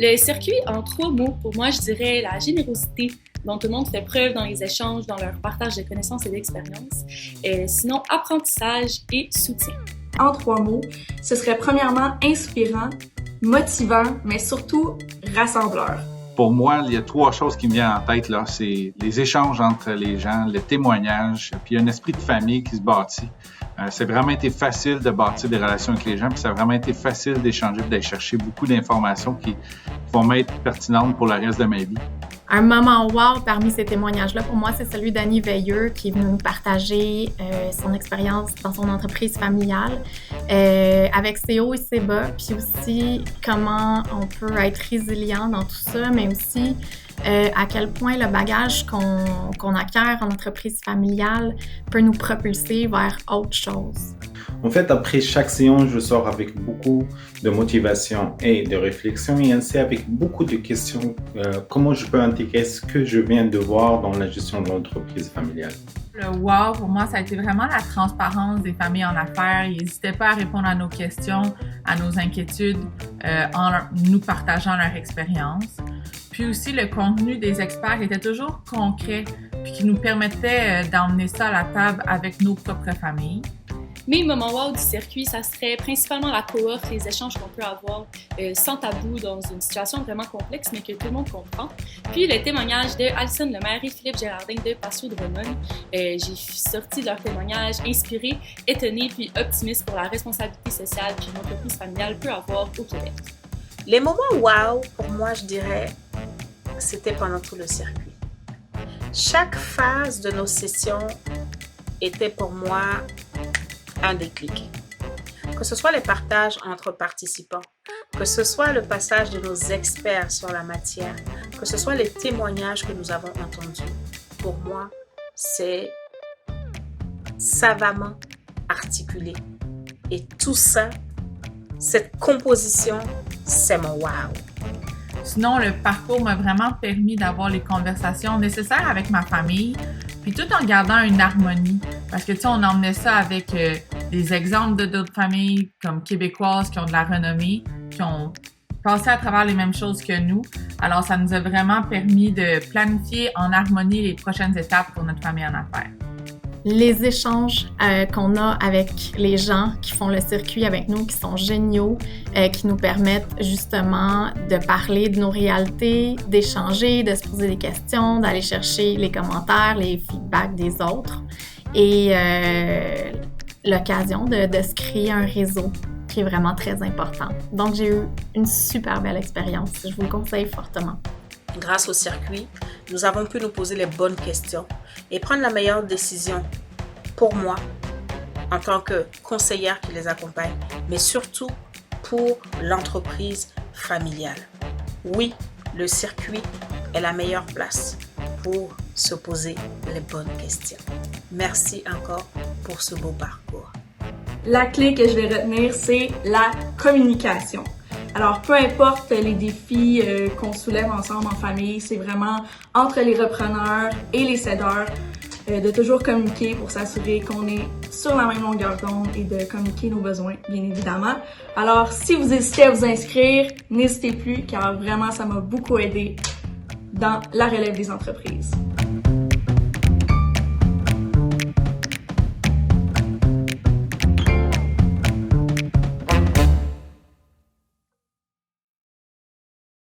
Le circuit, en 3 mots, pour moi, je dirais la générosité dont tout le monde fait preuve dans les échanges, dans leur partage de connaissances et d'expériences. Sinon, apprentissage et soutien. En 3 mots, ce serait premièrement inspirant, motivant, mais surtout rassembleur. Pour moi, il y a 3 choses qui me viennent en tête, là. C'est les échanges entre les gens, le témoignage, puis un esprit de famille qui se bâtit. C'est vraiment été facile de bâtir des relations avec les gens, puis ça a vraiment été facile d'échanger, d'aller chercher beaucoup d'informations qui vont m'être pertinentes pour le reste de ma vie. Un moment wow parmi ces témoignages-là, pour moi, c'est celui d'Annie Veilleux qui est venue nous partager son expérience dans son entreprise familiale avec ses hauts et ses bas, puis aussi comment on peut être résilient dans tout ça, mais aussi à quel point le bagage qu'on acquiert en entreprise familiale peut nous propulser vers autre chose. En fait, après chaque séance, je sors avec beaucoup de motivation et de réflexion et ainsi avec beaucoup de questions. Comment je peux intégrer ce que je viens de voir dans la gestion de l'entreprise familiale? Le wow, pour moi, ça a été vraiment la transparence des familles en affaires. Ils n'hésitaient pas à répondre à nos questions, à nos inquiétudes, en nous partageant leur expérience. Puis aussi, le contenu des experts était toujours concret, puis qui nous permettait d'emmener ça à la table avec nos propres familles. Mes moments wow du circuit, ça serait principalement la cohorte, les échanges qu'on peut avoir sans tabou dans une situation vraiment complexe, mais que tout le monde comprend. Puis le témoignage de Alison Lemaire et Philippe Gérardin de Patio Drummond. J'ai sorti de leur témoignage inspiré, étonné puis optimiste pour la responsabilité sociale qu'une entreprise familiale peut avoir au Québec. Les moments wow, pour moi, je dirais, c'était pendant tout le circuit. Chaque phase de nos sessions était pour moi un déclic. Que ce soit les partages entre participants, que ce soit le passage de nos experts sur la matière, que ce soit les témoignages que nous avons entendus, pour moi, c'est savamment articulé. Et tout ça, cette composition, c'est mon wow. Sinon, le parcours m'a vraiment permis d'avoir les conversations nécessaires avec ma famille, puis tout en gardant une harmonie. Parce que, tu sais, on emmenait ça avec des exemples de d'autres familles comme québécoises qui ont de la renommée, qui ont passé à travers les mêmes choses que nous. Alors, ça nous a vraiment permis de planifier en harmonie les prochaines étapes pour notre famille en affaires. Les échanges qu'on a avec les gens qui font le circuit avec nous, qui sont géniaux, qui nous permettent justement de parler de nos réalités, d'échanger, de se poser des questions, d'aller chercher les commentaires, les feedbacks des autres et l'occasion de se créer un réseau qui est vraiment très important. Donc, j'ai eu une super belle expérience. Je vous le conseille fortement. Grâce au circuit, nous avons pu nous poser les bonnes questions et prendre la meilleure décision pour moi, en tant que conseillère qui les accompagne, mais surtout pour l'entreprise familiale. Oui, le circuit est la meilleure place pour se poser les bonnes questions. Merci encore pour ce beau parcours. La clé que je vais retenir, c'est la communication. Alors, peu importe les défis qu'on soulève ensemble en famille, c'est vraiment entre les repreneurs et les cédeurs de toujours communiquer pour s'assurer qu'on est sur la même longueur d'onde et de communiquer nos besoins, bien évidemment. Alors, si vous hésitez à vous inscrire, n'hésitez plus, car vraiment, ça m'a beaucoup aidé dans la relève des entreprises.